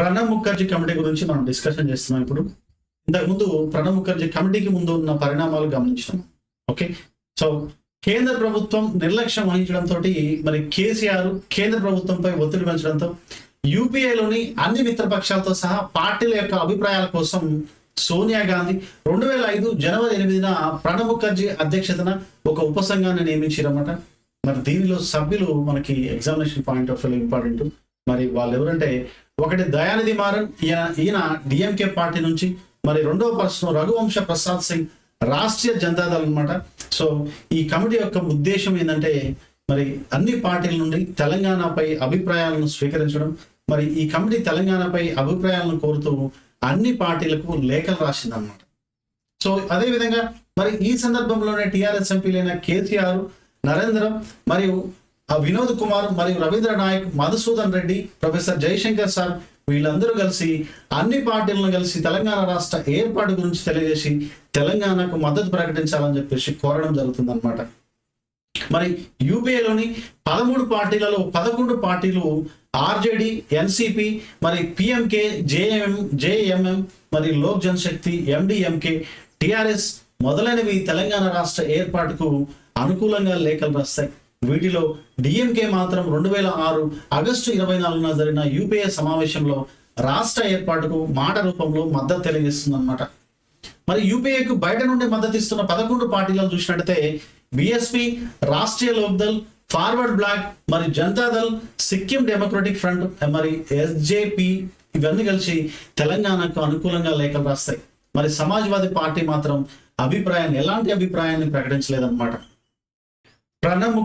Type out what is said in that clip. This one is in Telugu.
ప్రణబ్ ముఖర్జీ కమిటీ గురించి మనం డిస్కషన్ చేస్తున్నాం. ఇప్పుడు ఇంతకుముందు ప్రణబ్ ముఖర్జీ కమిటీకి ముందు ఉన్న పరిణామాలు గమనించాం. ఓకే, సో కేంద్ర ప్రభుత్వం నిర్లక్ష్యం వహించడంతో మరి కేసీఆర్ కేంద్ర ప్రభుత్వంపై ఒత్తిడి పెంచడంతో యూపీఏలోని అన్ని మిత్రపక్షాలతో సహా పార్టీల యొక్క అభిప్రాయాల కోసం సోనియా గాంధీ 2005 జనవరి 8న ప్రణబ్ ముఖర్జీ అధ్యక్షతన ఒక ఉపసంఘాన్ని నియమించారన్నమాట. మరి దీనిలో సభ్యులు మనకి examination point of view important. మరి వాళ్ళు ఎవరంటే, ఒకటి దయానిధి మారన్, ఈయన డిఎంకే పార్టీ నుంచి. మరి రెండవ పర్సన్ రఘువంశ ప్రసాద్ సింగ్, రాష్ట్రీయ జనతాదళ్ అనమాట. సో ఈ కమిటీ యొక్క ఉద్దేశం ఏంటంటే, మరి అన్ని పార్టీల నుండి తెలంగాణపై అభిప్రాయాలను స్వీకరించడం. మరి ఈ కమిటీ తెలంగాణపై అభిప్రాయాలను కోరుతూ అన్ని పార్టీలకు లేఖలు రాసిందన్నమాట. సో అదేవిధంగా మరి ఈ సందర్భంలోనే టీఆర్ఎస్ ఎంపీలైన కేసీఆర్, నరేంద్ర మరియు వినోద్ కుమార్ మరియు రవీంద్ర నాయక్, మధుసూదన్ రెడ్డి, ప్రొఫెసర్ జయశంకర్ సార్ వీళ్ళందరూ కలిసి అన్ని పార్టీలను కలిసి తెలంగాణ రాష్ట్ర ఏర్పాటు గురించి తెలియజేసి తెలంగాణకు మద్దతు ప్రకటించాలని చెప్పేసి కోరడం జరుగుతుంది అనమాట. మరి యూపీఏలోని 13 పార్టీలలో 11 పార్టీలు ఆర్జేడి, ఎన్సిపి, మరి పిఎంకే, జేఎంఎం, మరి లోక్ జనశక్తి, ఎండిఎంకే, టిఆర్ఎస్ మొదలైనవి తెలంగాణ రాష్ట్ర ఏర్పాటుకు అనుకూలంగా లేఖలు రాస్తాయి. వీటిలో డిఎంకే మాత్రం 2006 ఆగస్టు 24న జరిగిన యూపీఏ సమావేశంలో రాష్ట్ర ఏర్పాటుకు మాట రూపంలో మద్దతు తెలియజేస్తుంది అనమాట. మరి యూపీఏకు బయట నుండి మద్దతు ఇస్తున్న 11 పార్టీలను చూసినట్టయితే బిఎస్పి, రాష్ట్రీయ లోక్దల్, ఫార్వర్డ్ బ్లాక్, మరి జనతాదళ్, సిక్కిం డెమోక్రటిక్ ఫ్రంట్, మరి ఎస్జేపి ఇవన్నీ కలిసి తెలంగాణకు అనుకూలంగా లేఖలు రాస్తాయి. మరి సమాజ్వాదీ పార్టీ మాత్రం ఎలాంటి అభిప్రాయాన్ని ప్రకటించలేదన్నమాట. ప్రణబ్